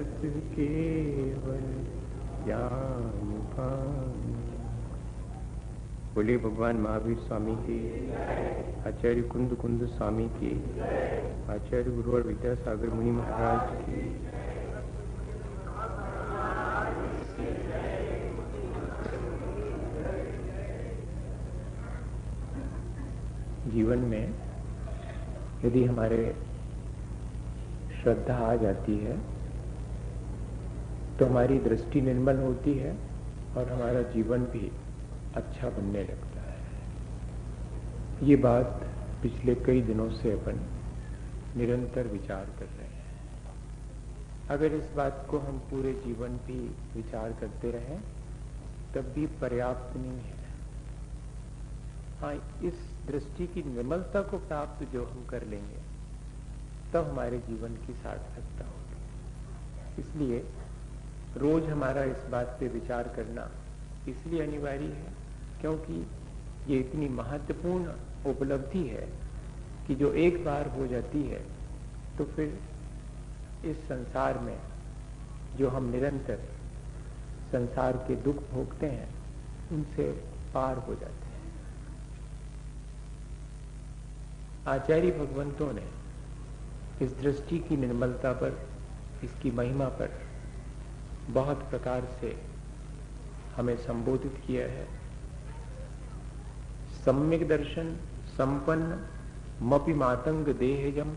रस केवल ज्ञान पान। बोले भगवान महावीर स्वामी की, आचार्य कुंद कुंद स्वामी की, आचार्य गुरुवर विद्यासागर मुनि महाराज की। जीवन में यदि हमारे श्रद्धा आ जाती है तो हमारी दृष्टि निर्मल होती है और हमारा जीवन भी अच्छा बनने लगता है। ये बात पिछले कई दिनों से अपन निरंतर विचार कर रहे हैं। अगर इस बात को हम पूरे जीवन भी विचार करते रहें तब भी पर्याप्त नहीं है। हाँ, इस दृष्टि की निर्मलता को प्राप्त जो हम कर लेंगे तब हमारे जीवन की सार्थकता होगी। इसलिए रोज हमारा इस बात पे विचार करना इसलिए अनिवार्य है क्योंकि ये इतनी महत्वपूर्ण उपलब्धि है कि जो एक बार हो जाती है तो फिर इस संसार में जो हम निरंतर संसार के दुख भोगते हैं उनसे पार हो जाते हैं। आचार्य भगवंतों ने इस दृष्टि की निर्मलता पर, इसकी महिमा पर बहुत प्रकार से हमें संबोधित किया है। सम्यक दर्शन संपन्न मपि मातंग देहजम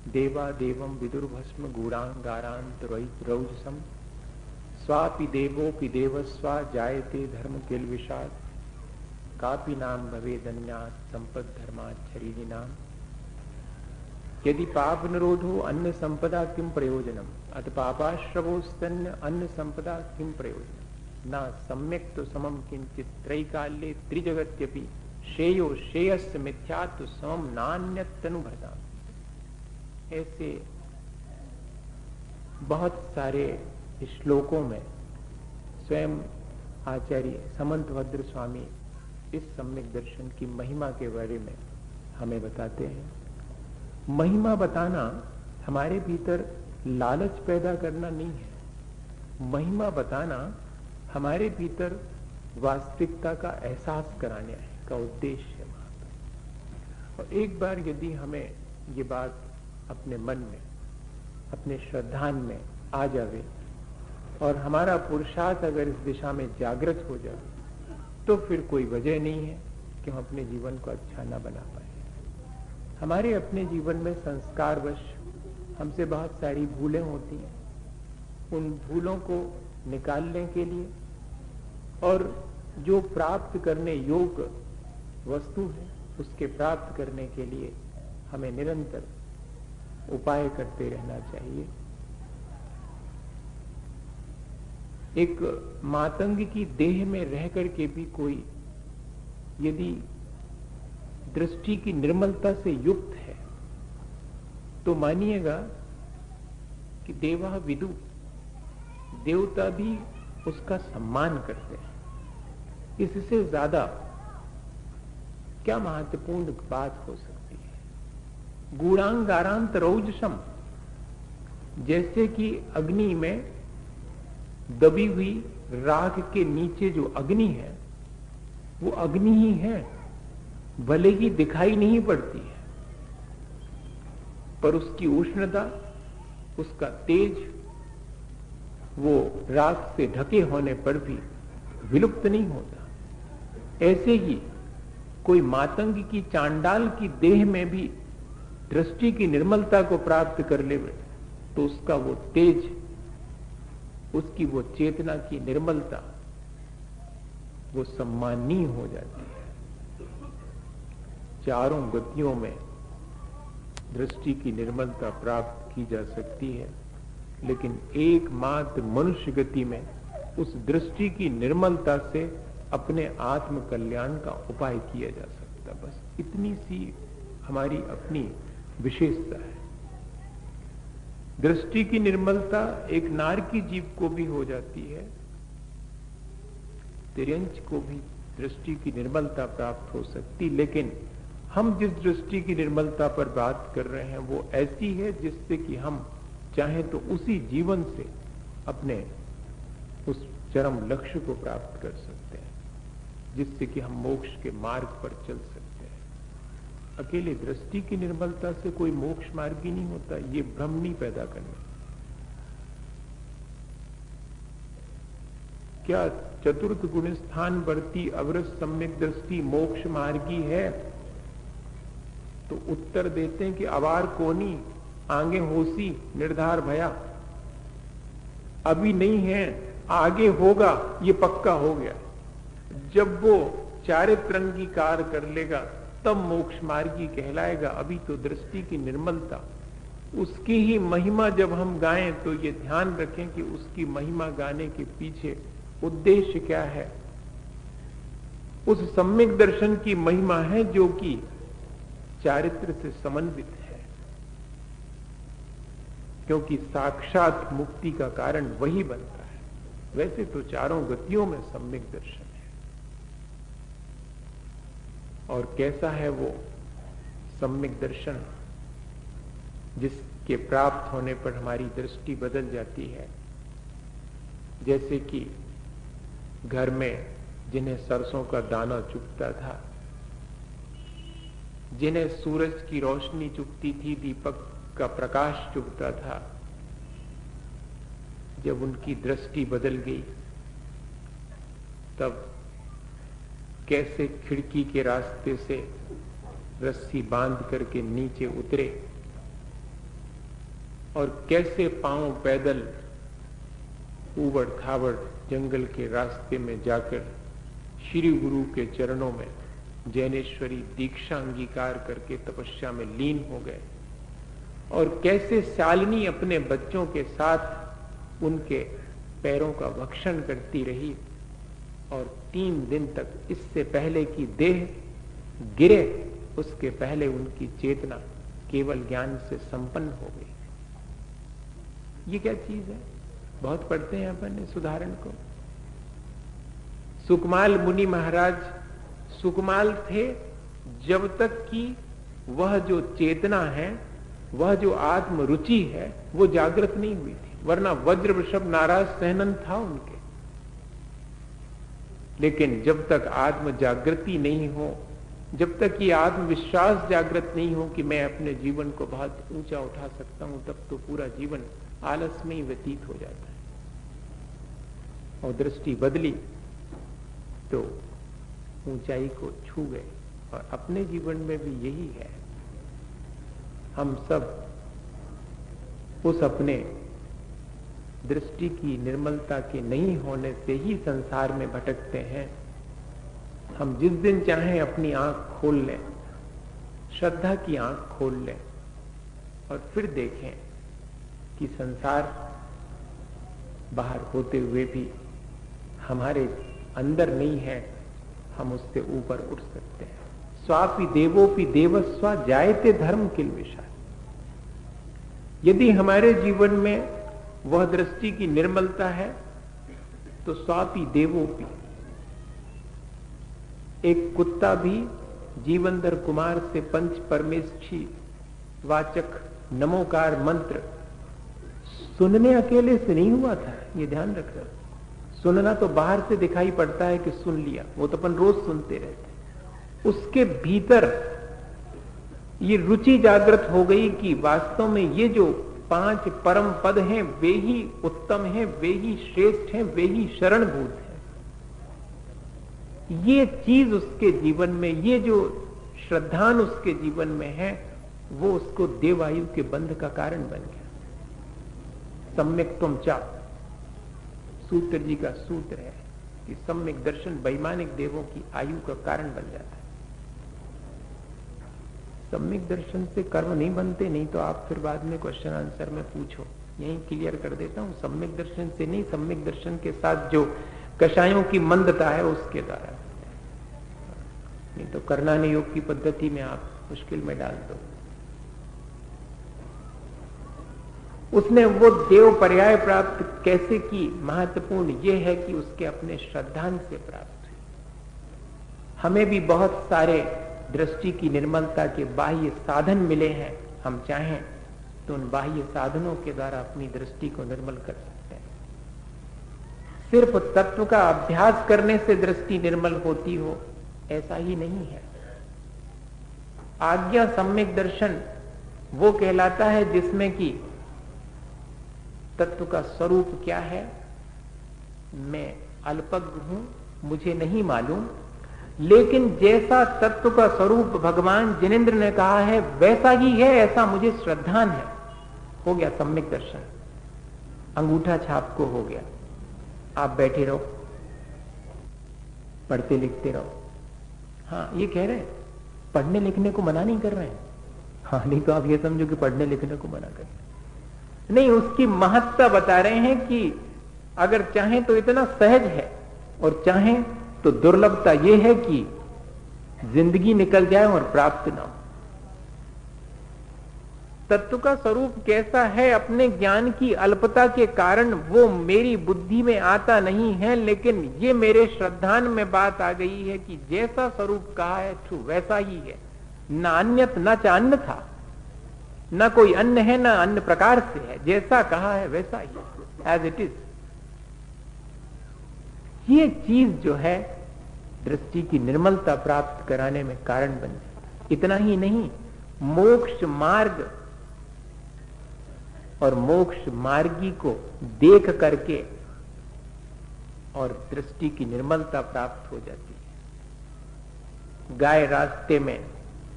देवा देवम विदुर्भस्म गूढ़ांगारांत रौजसम स्वापि देवोपि देवस्वा जायते धर्म किल विषाद कापि नाम भवेदन्यात् संपद धर्माच्छरीणि नाम। यदि पाप निरोधो अन्न संपदा किम प्रयोजनम अथ पापाश्रवोस्तन्य अन्न संपदा किम प्रयोजनम ना सम्यक तो समम किंचित त्रैकाल्ये त्रिजगत्यपि श्रेयो श्रेयस्य मिथ्यात्व समम नान्यतनुभता। ऐसे बहुत सारे श्लोकों में स्वयं आचार्य समंतभद्र स्वामी इस सम्यक दर्शन की महिमा के बारे में हमें बताते हैं। महिमा बताना हमारे भीतर लालच पैदा करना नहीं है। महिमा बताना हमारे भीतर वास्तविकता का एहसास कराने का उद्देश्य है। और एक बार यदि हमें ये बात अपने मन में, अपने श्रद्धान में आ जावे और हमारा पुरुषार्थ अगर इस दिशा में जागृत हो जाए तो फिर कोई वजह नहीं है कि हम अपने जीवन को अच्छा ना बना पाए। हमारे अपने जीवन में संस्कारवश हमसे बहुत सारी भूलें होती हैं। उन भूलों को निकालने के लिए और जो प्राप्त करने योग्य वस्तु है उसके प्राप्त करने के लिए हमें निरंतर उपाय करते रहना चाहिए। एक मातंग की देह में रह करके भी कोई यदि दृष्टि की निर्मलता से युक्त है तो मानिएगा कि देवा विदु, देवता भी उसका सम्मान करते हैं। इससे ज्यादा क्या महत्वपूर्ण बात हो सकती है। गूढ़ांगारांत रौजसम, जैसे कि अग्नि में दबी हुई राख के नीचे जो अग्नि है वो अग्नि ही है, भले ही दिखाई नहीं पड़ती है पर उसकी उष्णता, उसका तेज वो राख से ढके होने पर भी विलुप्त नहीं होता। ऐसे ही कोई मातंग की, चांडाल की देह में भी दृष्टि की निर्मलता को प्राप्त कर ले तो उसका वो तेज, उसकी वो चेतना की निर्मलता वो सम्माननीय हो जाती है। चारों गतियों में दृष्टि की निर्मलता प्राप्त की जा सकती है, लेकिन एकमात्र मनुष्य गति में उस दृष्टि की निर्मलता से अपने आत्म कल्याण का उपाय किया जा सकता। बस इतनी सी हमारी अपनी विशेषता है। दृष्टि की निर्मलता एक नार की जीव को भी हो जाती है, तिर्यंच को भी दृष्टि की निर्मलता प्राप्त हो सकती, लेकिन हम जिस दृष्टि की निर्मलता पर बात कर रहे हैं वो ऐसी है जिससे कि हम चाहे तो उसी जीवन से अपने उस चरम लक्ष्य को प्राप्त कर सकते हैं, जिससे कि हम मोक्ष के मार्ग पर चल सकते हैं। अकेले दृष्टि की निर्मलता से कोई मोक्ष मार्ग ही नहीं होता, ये भ्रम नहीं पैदा करना। क्या चतुर्थ गुण स्थान बढ़ती अवरस सम्यक दृष्टि मोक्ष मार्गी है? तो उत्तर देते हैं कि अवार कोनी आगे होसी निर्धार भया। अभी नहीं है, आगे होगा, ये पक्का हो गया। जब वो चारित्रंगी कार्य कर लेगा तब मोक्ष मार्गी कहलाएगा। अभी तो दृष्टि की निर्मलता, उसकी ही महिमा जब हम गाएं तो ये ध्यान रखें कि उसकी महिमा गाने के पीछे उद्देश्य क्या है। उस सम्यक दर्शन की महिमा है जो कि चारित्र से समन्वित है, क्योंकि साक्षात मुक्ति का कारण वही बनता है। वैसे तो चारों गतियों में सम्यक दर्शन है। और कैसा है वो सम्यक दर्शन जिसके प्राप्त होने पर हमारी दृष्टि बदल जाती है? जैसे कि घर में जिन्हें सरसों का दाना चुभता था, जिन्हें सूरज की रोशनी चुभती थी, दीपक का प्रकाश चुभता था, जब उनकी दृष्टि बदल गई तब कैसे खिड़की के रास्ते से रस्सी बांध करके नीचे उतरे और कैसे पांव पैदल ऊबड़ खाबड़ जंगल के रास्ते में जाकर श्री गुरु के चरणों में जैनेश्वरी दीक्षा अंगीकार करके तपस्या में लीन हो गए। और कैसे शालिनी अपने बच्चों के साथ उनके पैरों का भक्षण करती रही और 3 दिन तक, इससे पहले कि देह गिरे उसके पहले उनकी चेतना केवल ज्ञान से संपन्न हो गई। ये क्या चीज है? बहुत पढ़ते हैं अपन इस उदाहरण को। सुकमाल मुनि महाराज सुकमाल थे जब तक कि वह जो चेतना है, वह जो आत्म रुचि है, वो जागृत नहीं हुई थी, वरना वज्र वृषभ नाराज सहनन था उनके। लेकिन जब तक आत्म जागृति नहीं हो, जब तक ये आत्मविश्वास जागृत नहीं हो कि मैं अपने जीवन को बहुत ऊंचा उठा सकता हूं, तब तो पूरा जीवन आलस में ही व्यतीत हो जाता है। और दृष्टि बदली तो ऊंचाई को छू गए। और अपने जीवन में भी यही है। हम सब उस अपने दृष्टि की निर्मलता के नहीं होने से ही संसार में भटकते हैं। हम जिस दिन चाहें अपनी आंख खोल लें, श्रद्धा की आंख खोल लें और फिर देखें कि संसार बाहर होते हुए भी हमारे अंदर नहीं है, हम उससे ऊपर उठ सकते हैं। स्वापि देवोपि देवस्वा जायते धर्म किल विशाल। यदि हमारे जीवन में वह दृष्टि की निर्मलता है तो स्वापि देवोपि, एक कुत्ता भी जीवनधर कुमार से पंच परमेष्ठी वाचक नमोकार मंत्र सुनने अकेले से नहीं हुआ था। ये ध्यान रखना। सुनना तो बाहर से दिखाई पड़ता है कि सुन लिया, वो तो अपन रोज सुनते रहते। उसके भीतर ये रुचि जागृत हो गई कि वास्तव में ये जो 5 परम पद हैं वे ही उत्तम हैं, वे ही श्रेष्ठ हैं, वे ही शरणभूत हैं। ये चीज उसके जीवन में, ये जो श्रद्धान उसके जीवन में है, वो उसको देवायु के बंध का कारण बन गया। सम्यक तुम चा, सूत्र जी का सूत्र है कि सम्यक दर्शन वैमानिक देवों की आयु का कारण बन जाता है। सम्यक दर्शन से कर्म नहीं बनते, नहीं तो आप फिर बाद में क्वेश्चन आंसर में पूछो, यही क्लियर कर देता हूं। सम्यक दर्शन से नहीं, सम्यक दर्शन के साथ जो कषायों की मंदता है उसके द्वारा, नहीं तो करनाने योग की पद्धति में आप मुश्किल में डाल दो। उसने वो देव पर्याय प्राप्त कैसे की, महत्वपूर्ण ये है कि उसके अपने श्रद्धान से प्राप्त हुई। हमें भी बहुत सारे दृष्टि की निर्मलता के बाह्य साधन मिले हैं। हम चाहें तो उन बाह्य साधनों के द्वारा अपनी दृष्टि को निर्मल कर सकते हैं। सिर्फ तत्व का अभ्यास करने से दृष्टि निर्मल होती हो ऐसा ही नहीं है। आज्ञा सम्यक दर्शन वो कहलाता है जिसमें कि तत्व का स्वरूप क्या है, मैं अल्पज्ञ हूं, मुझे नहीं मालूम, लेकिन जैसा तत्व का स्वरूप भगवान जिनेंद्र ने कहा है वैसा ही है, ऐसा मुझे श्रद्धान है। हो गया सम्यक दर्शन, अंगूठा छाप को हो गया। आप बैठे रहो, पढ़ते लिखते रहो। हाँ, ये कह रहे हैं पढ़ने लिखने को मना नहीं कर रहे हैं। हाँ, नहीं तो आप ये समझो कि पढ़ने लिखने को मना कर रहे हैं। नहीं, उसकी महत्ता बता रहे हैं कि अगर चाहें तो इतना सहज है और चाहें तो दुर्लभता यह है कि जिंदगी निकल जाए और प्राप्त ना हो। तत्व का स्वरूप कैसा है, अपने ज्ञान की अल्पता के कारण वो मेरी बुद्धि में आता नहीं है, लेकिन ये मेरे श्रद्धान में बात आ गई है कि जैसा स्वरूप कहा है ठू वैसा ही है, ना अन्यत न चान्य था, न कोई अन्य है, न अन्य प्रकार से है, जैसा कहा है वैसा ही, एज इट इज। ये चीज जो है दृष्टि की निर्मलता प्राप्त कराने में कारण बन जाती। इतना ही नहीं, मोक्ष मार्ग और मोक्ष मार्गी को देख करके और दृष्टि की निर्मलता प्राप्त हो जाती है। गाय रास्ते में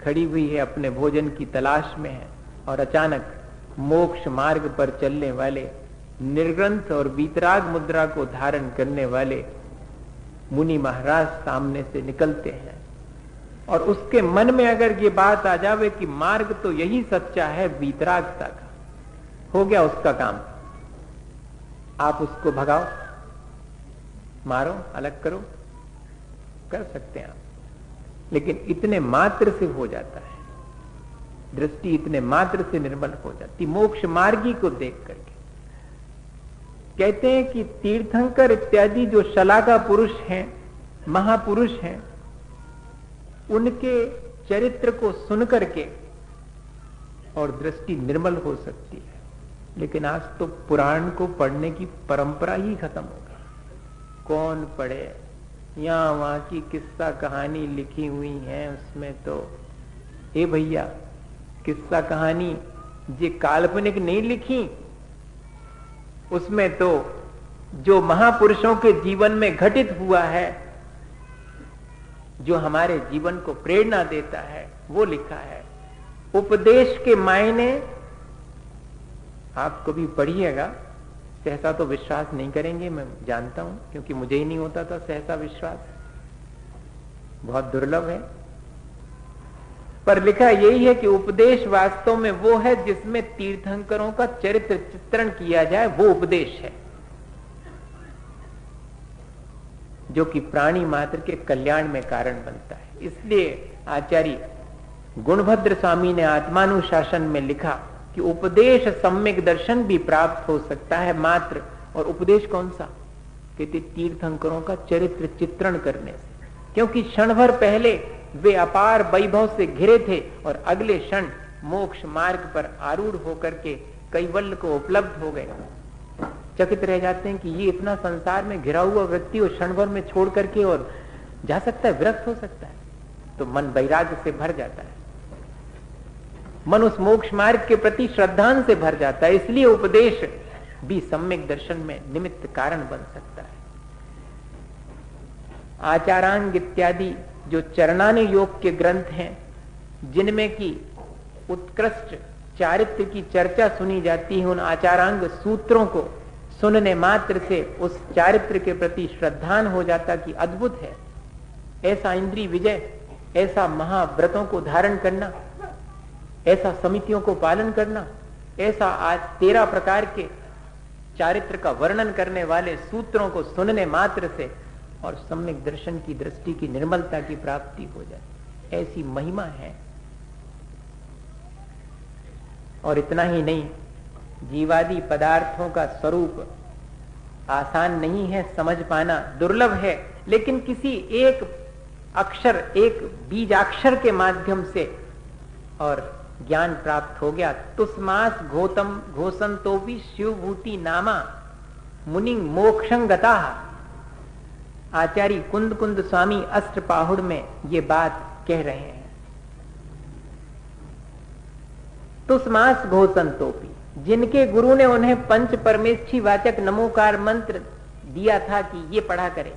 खड़ी हुई है, अपने भोजन की तलाश में है, और अचानक मोक्ष मार्ग पर चलने वाले निर्ग्रंथ और वीतराग मुद्रा को धारण करने वाले मुनि महाराज सामने से निकलते हैं, और उसके मन में अगर ये बात आ जावे कि मार्ग तो यही सच्चा है वीतरागता का, हो गया उसका काम। आप उसको भगाओ, मारो, अलग करो, कर सकते हैं आप, लेकिन इतने मात्र से हो जाता है, दृष्टि इतने मात्र से निर्मल हो जाती मोक्ष मार्गी को देख करके। कहते हैं कि तीर्थंकर इत्यादि जो शलाका पुरुष हैं, महापुरुष हैं, उनके चरित्र को सुन करके और दृष्टि निर्मल हो सकती है। लेकिन आज तो पुराण को पढ़ने की परंपरा ही खत्म हो गई। कौन पढ़े, यहां वहां की किस्सा कहानी लिखी हुई है, उसमें तो ए भैया किस्सा कहानी ये काल्पनिक नहीं लिखी, उसमें तो जो महापुरुषों के जीवन में घटित हुआ है, जो हमारे जीवन को प्रेरणा देता है, वो लिखा है। उपदेश के मायने आप कभी पढ़िएगा, सहसा तो विश्वास नहीं करेंगे, मैं जानता हूं, क्योंकि मुझे ही नहीं होता था सहसा विश्वास, बहुत दुर्लभ है। पर लिखा यही है कि उपदेश वास्तव में वो है जिसमें तीर्थंकरों का चरित्र चित्रण किया जाए, वो उपदेश है जो कि प्राणी मात्र के कल्याण में कारण बनता है। इसलिए आचार्य गुणभद्र स्वामी ने आत्मानुशासन में लिखा कि उपदेश सम्यक दर्शन भी प्राप्त हो सकता है मात्र, और उपदेश कौन सा, कहते तीर्थंकरों का चरित्र चित्रण करने से, क्योंकि क्षण भर पहले वे अपार वैभव से घिरे थे और अगले क्षण मोक्ष मार्ग पर आरूढ़ होकर के कैवल्य को उपलब्ध हो गए। चकित रह जाते हैं कि ये इतना संसार में घिरा हुआ व्यक्ति और क्षण भर में छोड़ करके और जा सकता है, विरक्त हो सकता है, तो मन वैराग्य से भर जाता है, मन उस मोक्ष मार्ग के प्रति श्रद्धान से भर जाता है। इसलिए उपदेश भी सम्यक दर्शन में निमित्त कारण बन सकता है। आचारांग इत्यादि जो चरणाने योग के ग्रंथ हैं, जिनमें की उत्कृष्ट चारित्र की चर्चा सुनी जाती है, उन आचारांग सूत्रों को सुनने मात्र से उस चारित्र के प्रति श्रद्धान हो जाता कि अद्भुत है, ऐसा इंद्रिय विजय, ऐसा महाव्रतों को धारण करना, ऐसा समितियों को पालन करना, ऐसा आज 13 प्रकार के चारित्र का वर्णन करने वाले सूत्रों को सुनने मात्र से और सम्यक दर्शन की दृष्टि की निर्मलता की प्राप्ति हो जाए, ऐसी महिमा है। और इतना ही नहीं, जीवादि पदार्थों का स्वरूप आसान नहीं है समझ पाना, दुर्लभ है, लेकिन किसी एक अक्षर, एक बीजाक्षर के माध्यम से और ज्ञान प्राप्त हो गया। तुस्मास घोतम घोषण तो भी शिवभूति नामा मुनि मोक्षं गता। आचार्य कुंद कुंद स्वामी अष्टपाहुड़ में ये बात कह रहे हैं। तुस्मास घोषण तो भी, जिनके गुरु ने उन्हें पंच परमेष्ठी वाचक नमोकार मंत्र दिया था कि ये पढ़ा करे,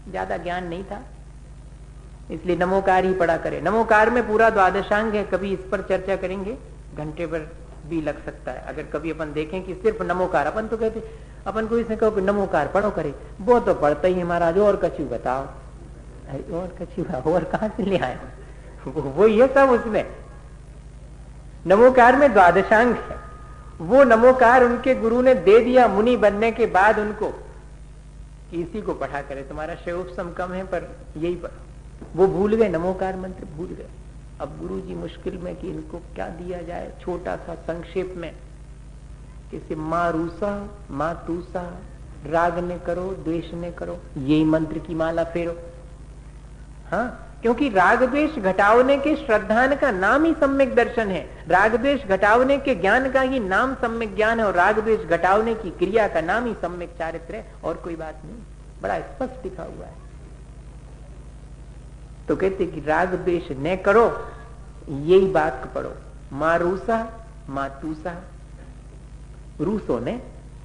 ज्यादा ज्ञान नहीं था इसलिए नमोकार ही पढ़ा करे। नमोकार में पूरा द्वादशांग है, कभी इस पर चर्चा करेंगे, घंटे पर भी लग सकता है। अगर कभी अपन देखें कि सिर्फ नमोकार, अपन तो कहते अपन को इसने कहो कि नमोकार पढ़ो करे, वो तो पढ़ता ही है महाराज, और कछु बताओ। और कछु और कहां से ले आए? वो ये सब उसमें नमोकार में द्वादशांग है। वो नमोकार उनके गुरु ने दे दिया मुनि बनने के बाद उनको, इसी को पढ़ा करे। तुम्हारा शयोपसम कम है पर यही पढ़ो। वो भूल गए, नमोकार मंत्र भूल गए। अब गुरु जी मुश्किल में कि इनको क्या दिया जाए, छोटा सा संक्षेप में किसी मारूसा मातूसा, राग ने करो द्वेष ने करो, यही मंत्र की माला फेरो। हाँ, क्योंकि राग द्वेष घटावने के श्रद्धान का नाम ही सम्यक दर्शन है। राग द्वेष घटावने के ज्ञान का ही नाम सम्यक ज्ञान है, और राग द्वेष घटावने की क्रिया का नाम ही सम्यक चारित्र है, और कोई बात नहीं। बड़ा स्पष्ट लिखा हुआ है। तो कहते कि राग द्वेष न करो, यही बात पढ़ो। मारूसा मातूसा, रूसो ने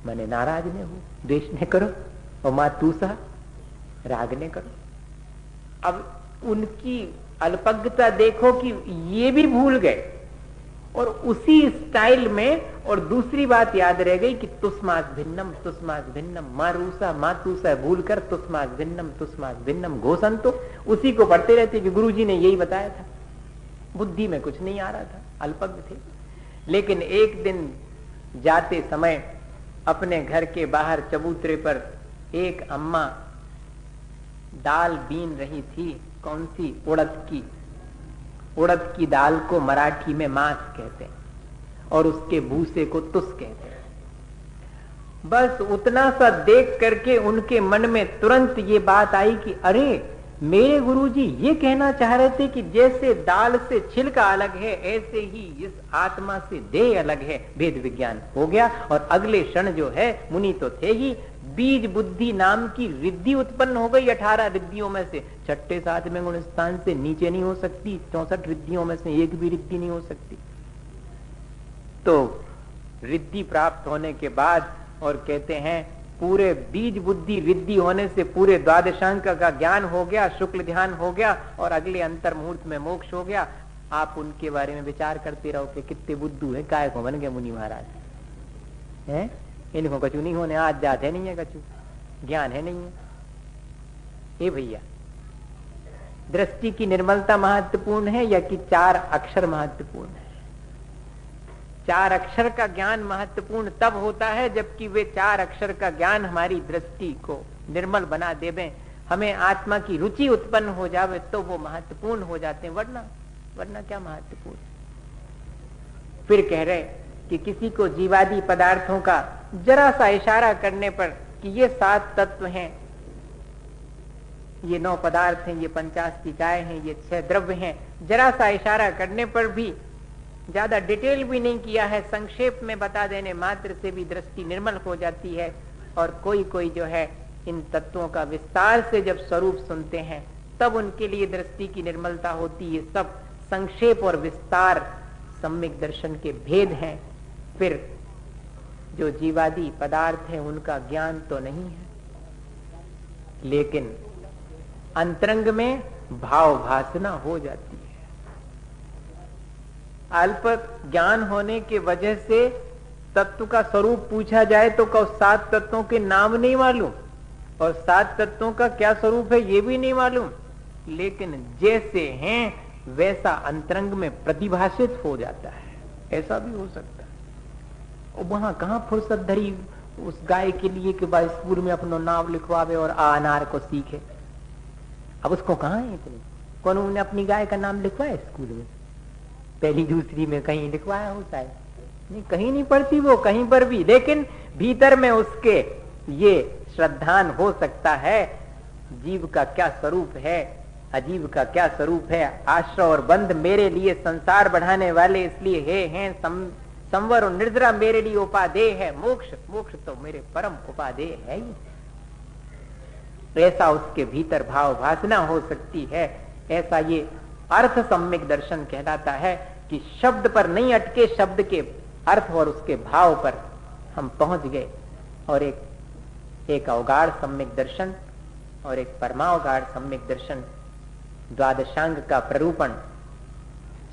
माने नाराज ने हो, द्वेष ने करो, और मातूसा राग ने करो। अब उनकी अल्पज्ञता देखो कि ये भी भूल गए, और उसी स्टाइल में और दूसरी बात याद रह गई कि तुस्मास भिन्नम, मारूसा मातूसा भूलकर तुस्मास भिन्नम घोषण, तो उसी को पढ़ते रहते कि गुरुजी ने यही बताया था। बुद्धि में कुछ नहीं आ रहा था, अल्पज्ञ थे। लेकिन एक दिन जाते समय अपने घर के बाहर चबूतरे पर एक अम्मा दाल बीन रही थी। कौन सी? उड़द की। उड़द की दाल को मराठी में मास कहते हैं, और उसके भूसे को तुस कहते हैं। बस उतना सा देख करके उनके मन में तुरंत ये बात आई कि अरे, मेरे गुरुजी ये कहना चाह रहे थे कि जैसे दाल से छिलका अलग है, ऐसे ही इस आत्मा से देह अलग है। भेद विज्ञान हो गया, और अगले क्षण जो है, मुनि तो थे ही, बीज बुद्धि नाम की रिद्धि उत्पन्न हो गई। 18 रिद्धियों में से 6ठे 7वें गुण स्थान से नीचे नहीं हो सकती, 64 रिद्धियों में से एक भी रिद्धि नहीं हो सकती। तो रिद्धि प्राप्त होने के बाद, और कहते हैं पूरे बीज बुद्धि रिद्धि होने से पूरे द्वादशांक का ज्ञान हो गया, शुक्ल ध्यान हो गया, और अगले अंतर मुहूर्त में मोक्ष हो गया। आप उनके बारे में विचार करते रहो कि कितने बुद्धू है, काय को बन गए मुनि महाराज हैं। इनको कछु नहीं होने, आज जात है नहीं है, कछु ज्ञान है नहीं है। ए भैया, दृष्टि की निर्मलता महत्वपूर्ण है या कि 4 अक्षर महत्वपूर्ण है? 4 अक्षर का ज्ञान महत्वपूर्ण तब होता है जबकि वे 4 अक्षर का ज्ञान हमारी दृष्टि को निर्मल बना देवे, हमें आत्मा की रुचि उत्पन्न हो जावे, तो वो महत्वपूर्ण हो जाते हैं। वरना क्या महत्वपूर्ण? फिर कह रहे कि किसी को जीवादी पदार्थों का जरा सा इशारा करने पर कि ये 7 तत्व हैं, ये 9 पदार्थ हैं, ये 50 निकाय हैं, ये 6 द्रव्य हैं, जरा सा इशारा करने पर भी, ज्यादा डिटेल भी नहीं किया है, संक्षेप में बता देने मात्र से भी दृष्टि निर्मल हो जाती है। और कोई जो है इन तत्वों का विस्तार से जब स्वरूप सुनते हैं तब उनके लिए दृष्टि की निर्मलता होती है। सब संक्षेप और विस्तार सम्यक दर्शन के भेद हैं। फिर जो जीवादी पदार्थ है उनका ज्ञान तो नहीं है, लेकिन अंतरंग में भाव भासना हो जाती है। अल्प ज्ञान होने के वजह से तत्व का स्वरूप पूछा जाए तो 7 तत्वों के नाम नहीं मालूम, और 7 तत्वों का क्या स्वरूप है ये भी नहीं मालूम, लेकिन जैसे हैं वैसा अंतरंग में प्रतिभाषित हो जाता है। ऐसा भी हो सकता है। और वहां कहां फुर्सत धरी उस गाय के लिए कि भाई स्कूल में अपना नाम लिखवावे और अनार को सीखे। अब उसको कहां है इतनी? कौन उन्होंने अपनी गाय का नाम लिखवाया स्कूल में? पहली दूसरी में कहीं लिखवाया होता है? नहीं, कहीं नहीं पढ़ती वो कहीं पर भी, लेकिन भीतर में उसके ये श्रद्धान हो सकता है जीव का क्या स्वरूप है, अजीब का क्या स्वरूप है। आश्रय और बंध मेरे लिए संसार बढ़ाने वाले इसलिए हे हैं, संवर और निर्जरा मेरे लिए उपादेय है। मोक्ष मोक्ष तो मेरे परम उपादेय है ही। ऐसा उसके भीतर भाव वासना हो सकती है। ऐसा ये अर्थ सम्यक दर्शन कहलाता है कि शब्द पर नहीं अटके, शब्द के अर्थ और उसके भाव पर हम पहुंच गए। और एक अवगाढ़ सम्यक दर्शन और एक परमावगाढ़ सम्यक दर्शन, द्वादशांग का प्ररूपण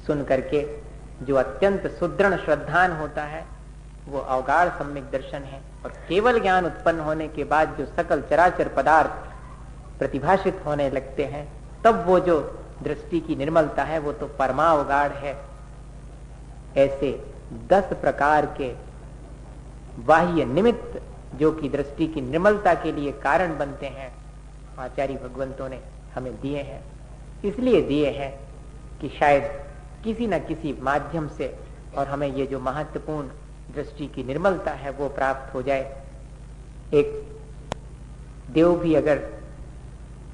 सुन करके जो अत्यंत सुदृढ़ श्रद्धान होता है वो अवगाढ़ सम्यक दर्शन है। और केवल ज्ञान उत्पन्न होने के बाद जो सकल चराचर पदार्थ प्रतिभाषित होने लगते हैं, तब वो जो दृष्टि की निर्मलता है वो तो परमावगाढ़ है। ऐसे 10 प्रकार के बाह्य निमित्त जो कि दृष्टि की निर्मलता के लिए कारण बनते हैं, आचार्य भगवंतों ने हमें दिए हैं। इसलिए दिए हैं कि शायद किसी न किसी माध्यम से और हमें ये जो महत्वपूर्ण दृष्टि की निर्मलता है वो प्राप्त हो जाए। एक देव भी अगर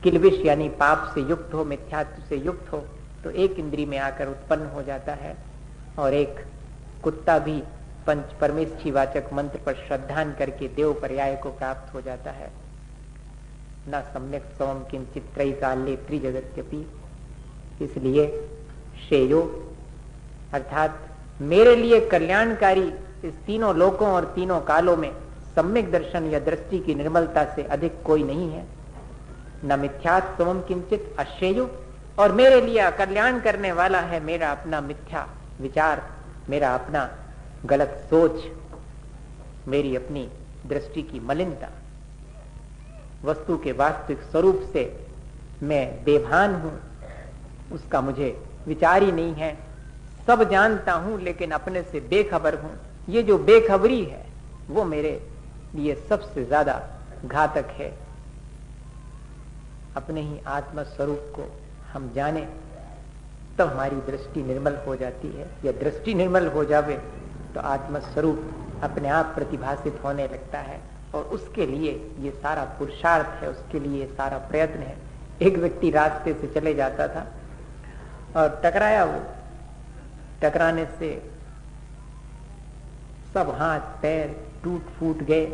किलबिश यानी पाप से युक्त हो, मिथ्यात्व से युक्त हो, तो एक इंद्री में आकर उत्पन्न हो जाता है। और एक कुत्ता भी पंच परमेष्ठी वाचक मंत्र पर श्रद्धान करके देव पर्याय को प्राप्त हो जाता है। न सम्यक स्वम किंचित त्रयी काले त्रिजगत्यपि। इसलिए श्रेयो अर्थात मेरे लिए कल्याणकारी इस तीनों लोकों और तीनों कालों में सम्यक दर्शन या दृष्टि की निर्मलता से अधिक कोई नहीं है। न मिथ्यात् स्वम किंचित अश्रेयो, और मेरे लिए कल्याण करने वाला है मेरा अपना मिथ्या विचार, मेरा अपना गलत सोच, मेरी अपनी दृष्टि की मलिनता। वस्तु के वास्तविक स्वरूप से मैं बेभान हूं, उसका मुझे विचार ही नहीं है। सब जानता हूं लेकिन अपने से बेखबर हूं। ये जो बेखबरी है वो मेरे लिए सबसे ज्यादा घातक है। अपने ही आत्म स्वरूप को हम जाने तब हमारी दृष्टि निर्मल हो जाती है। या दृष्टि निर्मल हो जावे तो आत्म स्वरूप अपने आप प्रतिभासित होने लगता है। और उसके लिए ये सारा पुरुषार्थ है, उसके लिए सारा प्रयत्न है। एक व्यक्ति रास्ते से चले जाता था और टकराया। वो टकराने से सब हाथ पैर टूट फूट गए,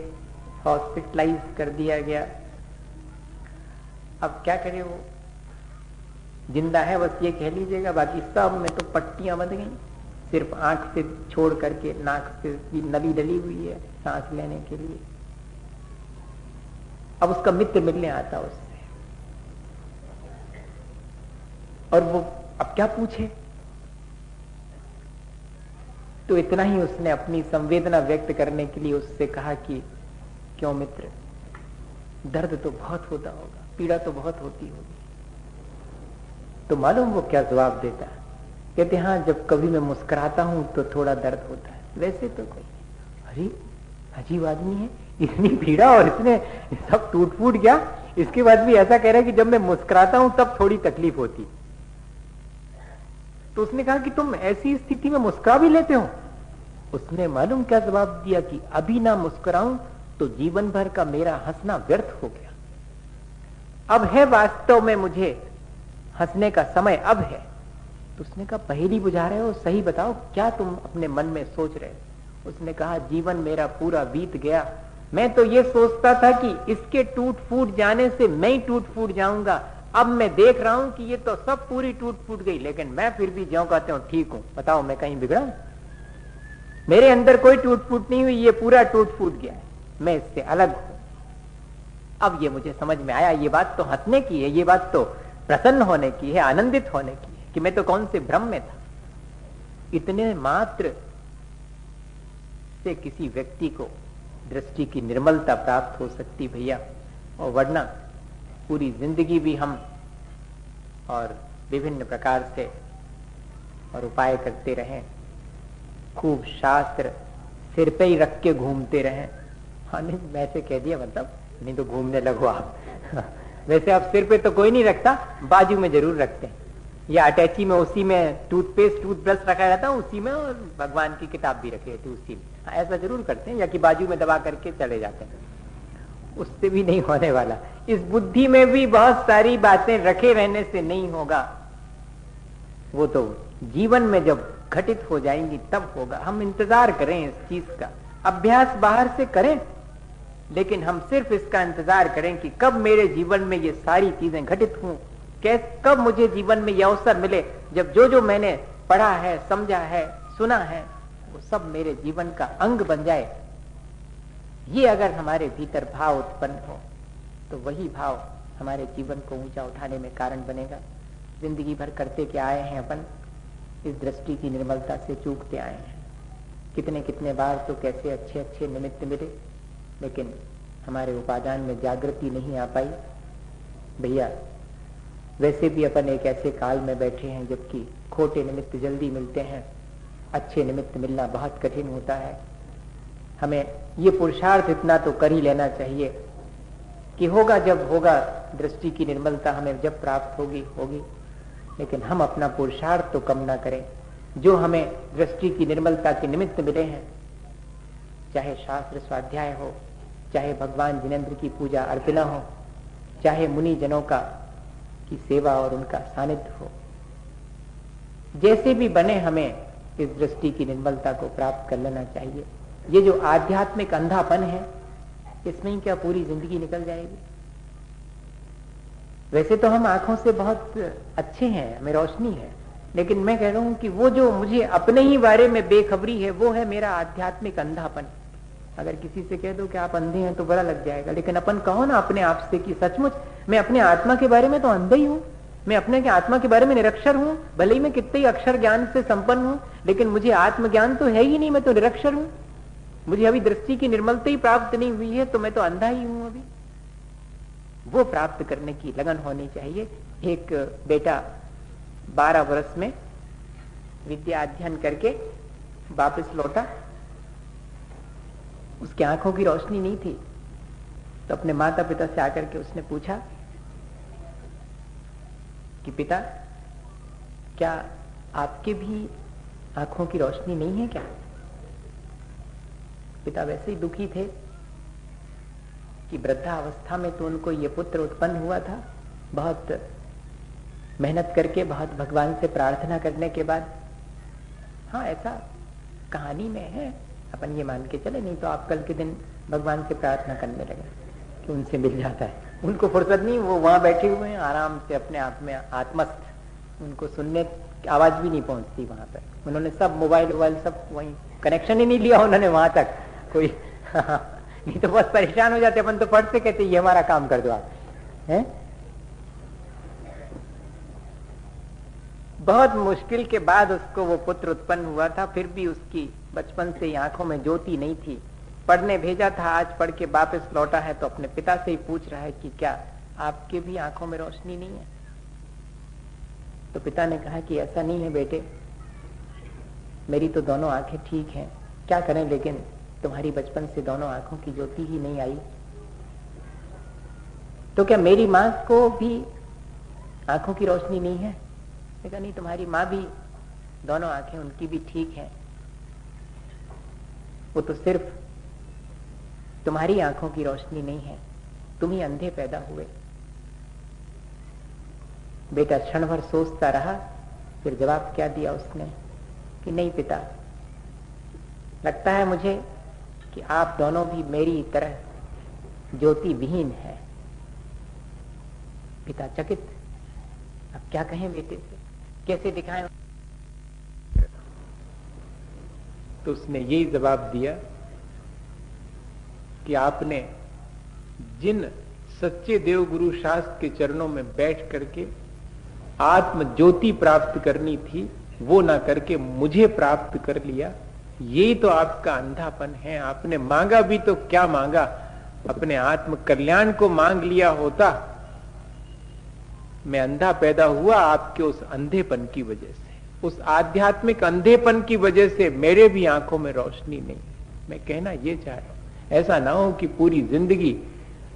हॉस्पिटलाइज कर दिया गया। अब क्या करे, वो जिंदा है बस ये कह लीजिएगा, बाकी सब में तो पट्टियां बंध गई। सिर्फ आंख से छोड़ करके नाक से नली डली हुई है सांस लेने के लिए। अब उसका मित्र मिलने आता उससे, और वो अब क्या पूछे। तो इतना ही उसने अपनी संवेदना व्यक्त करने के लिए उससे कहा कि क्यों मित्र, दर्द तो बहुत होता होगा, पीड़ा तो बहुत होती होगी। तो मालूम वो क्या जवाब देता है? कहते हाँ, जब कभी मैं मुस्कुराता हूं तो थोड़ा दर्द होता है, वैसे तो कोई। अरे अजीब आदमी है, इतनी पीड़ा और इसने सब टूट फूट गया, इसके बाद भी ऐसा कह रहा है कि जब मैं मुस्कुराता हूं तब थोड़ी तकलीफ होती। तो उसने कहा कि तुम ऐसी स्थिति में मुस्कुरा भी लेते हो? उसने मालूम क्या जवाब दिया कि अभी ना मुस्कुराऊं तो जीवन भर का मेरा हंसना व्यर्थ हो गया। अब है वास्तव में मुझे हंसने का समय, अब है। तो उसने कहा पहेली बुझा रहे हो, सही बताओ क्या तुम अपने मन में सोच रहे हो? उसने कहा जीवन मेरा पूरा बीत गया, मैं तो ये सोचता था कि इसके टूट फूट जाने से मैं ही टूट फूट जाऊंगा। अब मैं देख रहा हूं कि ये तो सब पूरी टूट फूट गई, लेकिन मैं फिर भी ज्यों कहते हूं ठीक हूं। बताओ मैं कहीं बिगड़ा? मेरे अंदर कोई टूट फूट नहीं हुई, ये पूरा टूट फूट गया है, मैं इससे अलग हूं। अब ये मुझे समझ में आया, ये बात तो हंसने की है, ये बात तो प्रसन्न होने की है, आनंदित होने की है कि मैं तो कौन से भ्रम में था। इतने मात्र से किसी व्यक्ति को दृष्टि की निर्मलता प्राप्त हो सकती भैया, और वरना पूरी जिंदगी भी हम और विभिन्न प्रकार से और उपाय करते रहें, खूब शास्त्र सिर पे ही रख के घूमते रहें। हाँ नहीं, मैं से कह दिया मतलब, नहीं तो घूमने लगो आप। वैसे आप सिर पे तो कोई नहीं रखता, बाजू में जरूर रखते हैं, या अटैची में उसी में टूथपेस्ट टूथब्रश रखा रहता है उसी में, और भगवान की किताब भी रखी रहती है उसी में। ऐसा जरूर करते हैं, या कि बाजू में दबा करके चले जाते हैं। उससे भी नहीं होने वाला। इस बुद्धि में भी बहुत सारी बातें रखे रहने से नहीं होगा। वो तो जीवन में जब घटित हो जाएंगी तब होगा। हम इंतजार करें इस चीज का, अभ्यास बाहर से करें, लेकिन हम सिर्फ इसका इंतजार करें कि कब मेरे जीवन में ये सारी चीजें घटित हों, कब मुझे जीवन में यह अवसर मिले जब जो जो मैंने पढ़ा है, समझा है, सुना है, वो सब मेरे जीवन का अंग बन जाए। ये अगर हमारे भीतर भाव उत्पन्न हो तो वही भाव हमारे जीवन को ऊंचा उठाने में कारण बनेगा। जिंदगी भर करते क्या आए हैं अपन, इस दृष्टि की निर्मलता से चूकते आए हैं। कितने कितने बार तो कैसे अच्छे अच्छे निमित्त मिले, लेकिन हमारे उपादान में जागृति नहीं आ पाई। भैया वैसे भी अपन एक ऐसे काल में बैठे हैं जबकि खोटे निमित्त जल्दी मिलते हैं, अच्छे निमित्त मिलना बहुत कठिन होता है। हमें ये पुरुषार्थ इतना तो कर ही लेना चाहिए कि होगा जब होगा, दृष्टि की निर्मलता हमें जब प्राप्त होगी होगी, लेकिन हम अपना पुरुषार्थ तो कम ना करें। जो हमें दृष्टि की निर्मलता के निमित्त मिले हैं, चाहे शास्त्र स्वाध्याय हो, चाहे भगवान जिनेंद्र की पूजा अर्चना हो, चाहे मुनि जनों का की सेवा और उनका सानिध्य हो, जैसे भी बने हमें इस दृष्टि की निर्मलता को प्राप्त कर लेना चाहिए। ये जो आध्यात्मिक अंधापन है, इसमें ही क्या पूरी जिंदगी निकल जाएगी। वैसे तो हम आंखों से बहुत अच्छे हैं, हमें रोशनी है, लेकिन मैं कह रहा हूं कि वो जो मुझे अपने ही बारे में बेखबरी है, वो है मेरा आध्यात्मिक अंधापन। अगर किसी से कह दो कि आप अंधे हैं तो बुरा लग जाएगा, लेकिन अपन कहो ना अपने आप से कि सचमुच मैं अपने आत्मा के बारे में तो अंधा ही हूं, मैं अपने के आत्मा के बारे में निरक्षर हूं। भले ही मैं कितने ही अक्षर ज्ञान से संपन्न हूं, लेकिन मुझे आत्मज्ञान तो है ही नहीं, मैं तो निरक्षर हूं। मुझे अभी दृष्टि की निर्मलता ही प्राप्त नहीं हुई है, तो मैं तो अंधा ही हूं अभी। वो प्राप्त करने की लगन होनी चाहिए। एक बेटा 12 वर्ष में विद्या अध्ययन करके वापस लौटा, उसकी आंखों की रोशनी नहीं थी, तो अपने माता पिता से आकर के उसने पूछा कि पिता, क्या आपके भी आंखों की रोशनी नहीं है क्या? पिता वैसे ही दुखी थे कि वृद्धावस्था में तो उनको ये पुत्र उत्पन्न हुआ था, बहुत मेहनत करके, बहुत भगवान से प्रार्थना करने के बाद। हाँ, ऐसा कहानी में है, अपन ये मान के चले, नहीं तो आप कल के दिन भगवान से प्रार्थना करने लगे कि उनसे मिल जाता है। उनको फुर्सत नहीं, वो वहां बैठे हुए हैं आराम से अपने आप में आत्मस्थ, उनको सुनने की आवाज भी नहीं पहुंचती वहां पर। उन्होंने सब मोबाइल सब वहीं, कनेक्शन ही नहीं लिया उन्होंने वहां तक कोई नहीं तो बहुत परेशान हो जाते अपन तो फट से कहते ये हमारा काम कर दो आप, हैं? बहुत मुश्किल के बाद उसको वो पुत्र उत्पन्न हुआ था, फिर भी उसकी बचपन से ही आंखों में ज्योति नहीं थी। पढ़ने भेजा था, आज पढ़ के वापस लौटा है तो अपने पिता से ही पूछ रहा है कि क्या आपके भी आंखों में रोशनी नहीं है? तो पिता ने कहा कि ऐसा नहीं है बेटे, मेरी तो दोनों आंखें ठीक हैं, क्या करें, लेकिन तुम्हारी बचपन से दोनों आंखों की ज्योति ही नहीं आई। तो क्या मेरी माँ को भी आंखों की रोशनी नहीं है? कहा नहीं, तुम्हारी माँ भी दोनों आंखें उनकी भी ठीक हैं, वो तो सिर्फ तुम्हारी आंखों की रोशनी नहीं है, तुम ही अंधे पैदा हुए। बेटा क्षण भर सोचता रहा, फिर जवाब क्या दिया उसने कि नहीं पिता, लगता है मुझे कि आप दोनों भी मेरी तरह ज्योति विहीन है। पिता चकित, अब क्या कहें बेटे से, कैसे दिखाएं? तो उसने यही जवाब दिया कि आपने जिन सच्चे देव गुरु शास्त्र के चरणों में बैठ करके आत्म ज्योति प्राप्त करनी थी, वो ना करके मुझे प्राप्त कर लिया। यही तो आपका अंधापन है। आपने मांगा भी तो क्या मांगा, अपने आत्म कल्याण को मांग लिया होता। मैं अंधा पैदा हुआ आपके उस अंधेपन की वजह से, उस आध्यात्मिक अंधेपन की वजह से मेरे भी आंखों में रोशनी नहीं। मैं कहना ये चाह रहा हूं, ऐसा ना हो कि पूरी जिंदगी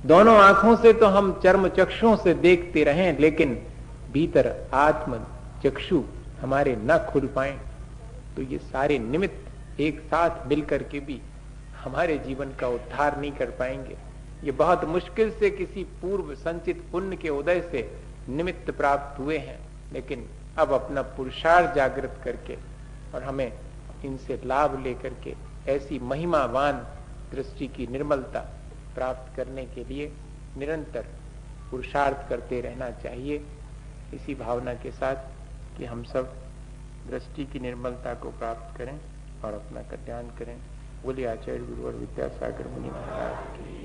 दोनों आंखों से तो हम चर्म चक्षुओं से देखते रहें, लेकिन भीतर आत्म चक्षु हमारे न खुल पाए, तो ये सारे निमित्त एक साथ मिलकर के भी हमारे जीवन का उद्धार नहीं कर पाएंगे। ये बहुत मुश्किल से किसी पूर्व संचित पुण्य के उदय से निमित्त प्राप्त हुए हैं, लेकिन अब अपना पुरुषार्थ जागृत करके और हमें इनसे लाभ लेकर के ऐसी महिमावान दृष्टि की निर्मलता प्राप्त करने के लिए निरंतर पुरुषार्थ करते रहना चाहिए। इसी भावना के साथ कि हम सब दृष्टि की निर्मलता को प्राप्त करें और अपना कल्याण करें। बोलिए आचार्य गुरु और विद्यासागर मुनि महाराज की।